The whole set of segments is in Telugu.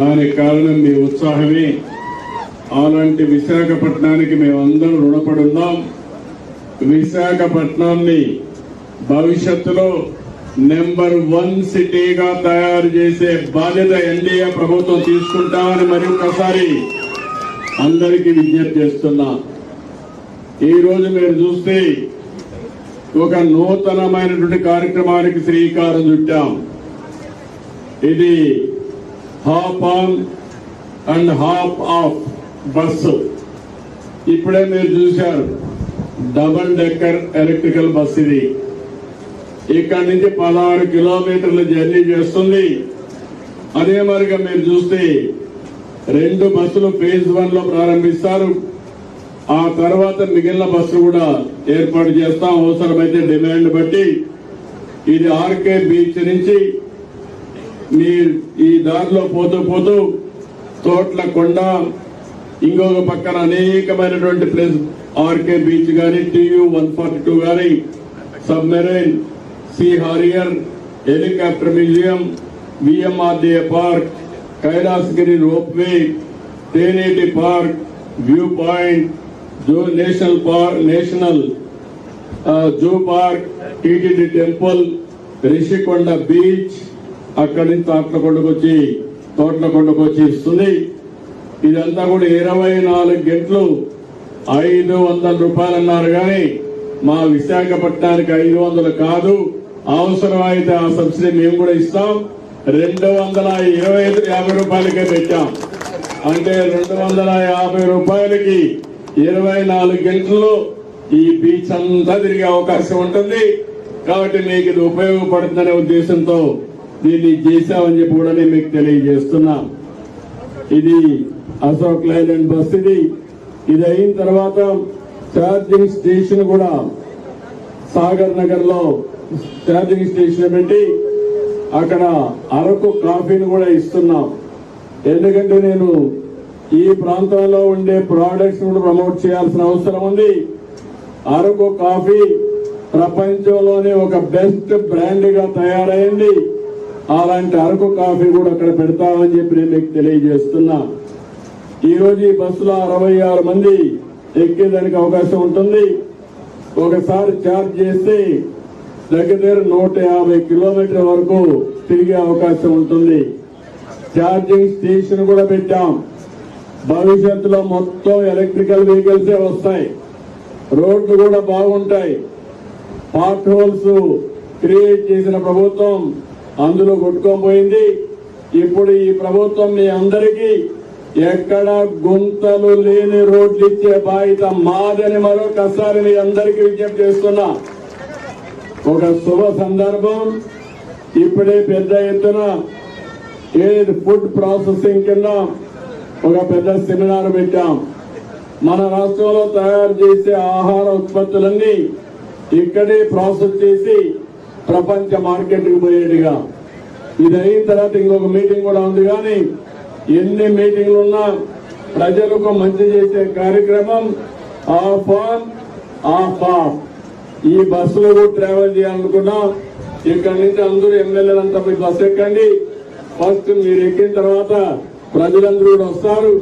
దానికి కారణం మీ ఉత్సాహమే. అలాంటి విశాఖపట్నానికి మేమందరం రుణపడి ఉన్నాం. విశాఖపట్నాన్ని భవిష్యత్తులో నెంబర్ 1 సిటీగా తయారు చేసే బాధ్యత ఎన్డీఏ ప్రభుత్వం తీసుకుంటామని మరొకసారి అందరికీ విజ్ఞప్తి చేస్తున్నా. ఈరోజు మీరు చూస్తే ఒక నూతనమైనటువంటి కార్యక్రమానికి శ్రీకారం చుట్టాం. ఇది hop on and hop of bus. ఇప్పుడే మీరు చూశారు, డబుల్ డెక్కర్ ఎలక్ట్రికల్ బస్. ఇది ఇక్కడి నుంచి 16 కిలోమీటర్ల జర్నీ చేస్తుంది. అదే మరిగా మీరు చూస్తే 2 బస్సులు ఫేజ్ 1 లో ప్రారంభిస్తారు. ఆ తర్వాత మిగిలిన బస్సులు కూడా ఏర్పాటు చేస్తాం అవసరమైతే డిమాండ్ బట్టి. ఇది ఆర్కే బీచ్ నుంచి ఈ దారిలో పోతూ తోట్ల కొండ, ఇంకొక పక్కన అనేకమైనటువంటి ప్లేస్ ఆర్కే బీచ్ గాని, TU 142 గాని, submarine, sea harrier, helicopter museum, VMRDA park, Kailasagiri ropeway, Tenneti park, view point, national zoo park, TTD temple, Rishikonda beach, అక్కడి నుంచి తోట్లకొండకు వచ్చి ఇస్తుంది. ఇదంతా కూడా 24 గంటలు 500 రూపాయలు అన్నారు. కానీ మా విశాఖపట్నానికి 500 కాదు, అవసరమైతే ఆ సబ్సిడీ మేము కూడా ఇస్తాం. 250 రూపాయలకే పెట్టాం. అంటే 250 రూపాయలకి 24 గంటల్లో ఈ బీచ్ అంతా తిరిగే అవకాశం ఉంటుంది. కాబట్టి మీకు ఇది ఉపయోగపడుతుందనే ఉద్దేశంతో దీన్ని చేశామని చెప్పి కూడా నేను మీకు తెలియజేస్తున్నా. ఇది అశోక్ లైలాండ్ బస్. ఇది అయిన తర్వాత ఛార్జింగ్ స్టేషన్ కూడా సాగర్ నగర్ లో ఛార్జింగ్ స్టేషన్ పెట్టి అక్కడ అరకు కాఫీని కూడా ఇస్తున్నాం. ఎందుకంటే నేను ఈ ప్రాంతంలో ఉండే ప్రోడక్ట్స్ కూడా ప్రమోట్ చేయాల్సిన అవసరం ఉంది. అరకు కాఫీ ప్రపంచంలోనే ఒక బెస్ట్ బ్రాండ్ గా తయారైంది. అలాంటి అరకు కాఫీ కూడా అక్కడ పెడతామని చెప్పి నేను మీకు తెలియజేస్తున్నా. ఈ రోజు ఈ బస్సులో 66 మంది ఎక్కేదానికి అవకాశం ఉంటుంది. ఒకసారి ఛార్జ్ చేస్తే దగ్గర 150 కిలోమీటర్ల వరకు తిరిగే అవకాశం ఉంటుంది. ఛార్జింగ్ స్టేషన్ కూడా పెట్టాం. భవిష్యత్తులో మొత్తం ఎలక్ట్రికల్ వెహికల్సే వస్తాయి. రోడ్లు కూడా బాగుంటాయి. పార్ట్ హోల్స్ క్రియేట్ చేసిన ప్రభుత్వం అందులో కొట్టుకోపోయింది. ఇప్పుడు ఈ ప్రభుత్వం మీ అందరికీ ఎక్కడ గుంతలు లేని రోడ్లు ఇచ్చే బాధ్యత మాదని మరొకసారి మీ అందరికీ విజ్ఞప్తి చేస్తున్నా. ఒక శుభ సందర్భం. ఇప్పుడే పెద్ద ఎత్తున ఫుడ్ ప్రాసెసింగ్ కింద ఒక పెద్ద సెమినార్ పెట్టాం. మన రాష్ట్రంలో తయారు చేసే ఆహార ఉత్పత్తులన్నీ ఇక్కడే ప్రాసెస్ చేసి ప్రపంచ మార్కెట్కి పోయేట్టుగా. ఇది అయిన తర్వాత ఇంకొక మీటింగ్ కూడా ఉంది. కానీ ఎన్ని మీటింగ్లు ఉన్నా ప్రజలకు మంచి చేసే కార్యక్రమం ఆఫ్ ఆన్ ఆఫ్ ఆఫ్. ఈ బస్సులో కూడా ట్రావెల్ చేయాలనుకున్నాం. ఇక్కడి నుంచి అందరూ ఎమ్మెల్యేలంతా మీ బస్సు ఎక్కండి. ఫస్ట్ మీరు ఎక్కిన తర్వాత ప్రజలందరూ కూడా వస్తారు.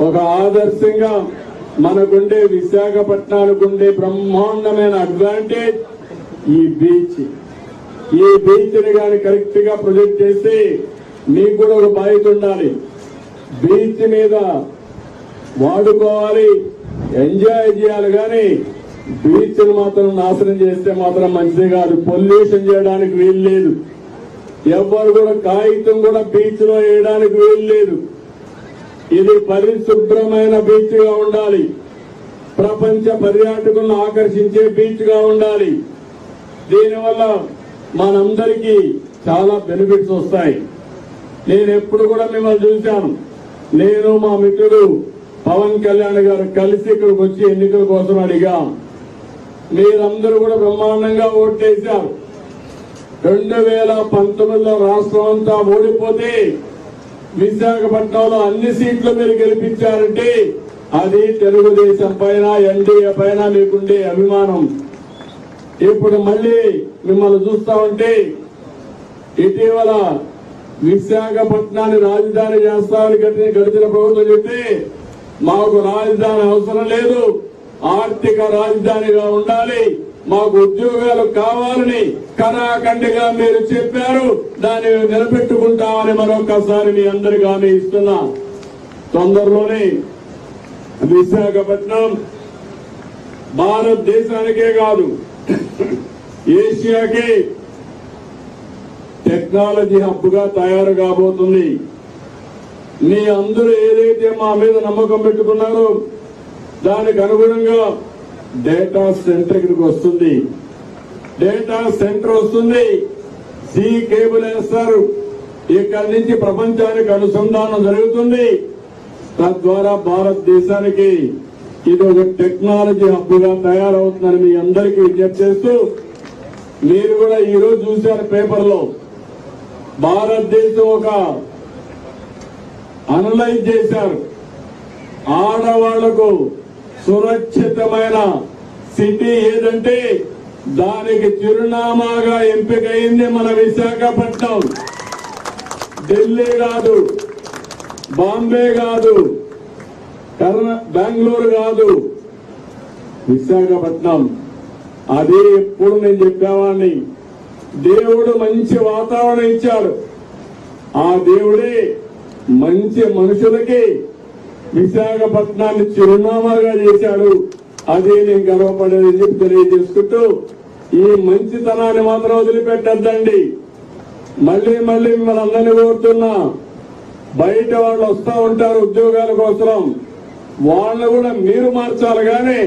ఒక ఆదర్శంగా మనకుండే విశాఖపట్నానికి ఉండే బ్రహ్మాండమైన అడ్వాంటేజ్ ఈ బీచ్. ఈ బీచ్ ని కానీ కరెక్ట్ గా ప్రొజెక్ట్ చేస్తే మీకు కూడా ఒక బాధ్యత ఉండాలి. బీచ్ మీద వాడుకోవాలి, ఎంజాయ్ చేయాలి. కానీ బీచ్ ని మాత్రం నాశనం చేస్తే మాత్రం మంచిది కాదు. పొల్యూషన్ చేయడానికి వీలు లేదు. ఎవరు కూడా కాగితం కూడా బీచ్ లో వేయడానికి వీలు లేదు. ఇది పరిశుభ్రమైన బీచ్ గా ఉండాలి. ప్రపంచ పర్యాటకులను ఆకర్షించే బీచ్ గా ఉండాలి. దీనివల్ల మనందరికీ చాలా బెనిఫిట్స్ వస్తాయి. నేను ఎప్పుడు కూడా మిమ్మల్ని చూశాను. నేను మా మిత్రుడు పవన్ కళ్యాణ్ గారు కలిసి ఇక్కడికి వచ్చి ఎన్నికల కోసం అడిగాం. మీరందరూ కూడా బ్రహ్మాండంగా ఓటేశారు. 2019లో రాష్ట్రం అంతా ఓడిపోతే విశాఖపట్నంలో అన్ని సీట్లు మీరు గెలిపించారంటే అది తెలుగుదేశం పైన, ఎన్డీఏ పైన మీకుండే అభిమానం. ఇప్పుడు మళ్ళీ మిమ్మల్ని చూస్తా ఉంటే ఇటీవల విశాఖపట్నాన్ని రాజధాని చేస్తామని గడిచిన ప్రభుత్వం చెప్తే మాకు రాజధాని అవసరం లేదు, ఆర్థిక రాజధానిగా ఉండాలి, మాకు ఉద్యోగాలు కావాలని కరాఖండిగా మీరు చెప్పారు. దాన్ని నిలబెట్టుకుంటామని మరొకసారి మీ అందరికీ హామీ ఇస్తున్నా. తొందరలోనే విశాఖపట్నం భారతదేశానికే కాదు ఏషియాకి టెక్నాలజీ హబ్ గా తయారు కాబోతుంది. మీ అందరూ ఏదైతే మా మీద నమ్మకం పెట్టుకున్నారో దానికి అనుగుణంగా డేటా సెంటర్ ఇక్కడికి వస్తుంది. డేటా సెంటర్ వస్తుంది, సీ కేబుల్ వేస్తారు, ఇక్కడి నుంచి ప్రపంచానికి అనుసంధానం జరుగుతుంది. తద్వారా భారతదేశానికి ఇది ఒక టెక్నాలజీ హబ్ గా తయారవుతుందని మీ అందరికీ విజ్ఞప్తి చేస్తూ, మీరు కూడా ఈ రోజు చూశారు పేపర్లో, భారతదేశం ఒక అనలైజ్ చేశారు. ఆడవాళ్లకు సురక్షితమైన సిటీ ఏదంటే దానికి చిరునామాగా ఎంపికైంది మన విశాఖపట్నం. ఢిల్లీ కాదు, బాంబే కాదు, బెంగళూరు కాదు, విశాఖపట్నం. అదే ఎప్పుడు నేను చెప్పేవాడిని, దేవుడు మంచి వాతావరణం ఇచ్చాడు, ఆ దేవుడే మంచి మనుషులకి విశాఖపట్నాన్ని చిరునామాగా చేశాడు. అదే నేను గర్వపడేదని చెప్పి తెలియజేసుకుంటూ, ఈ మంచితనాన్ని మాత్రం వదిలిపెట్టద్దండి. మళ్లీ మిమ్మల్ని అందరినీ కోరుతున్నా, బయట వాళ్ళు వస్తూ ఉంటారు ఉద్యోగాల కోసం, వాళ్ళను కూడా మీరు మార్చాలి. కానీ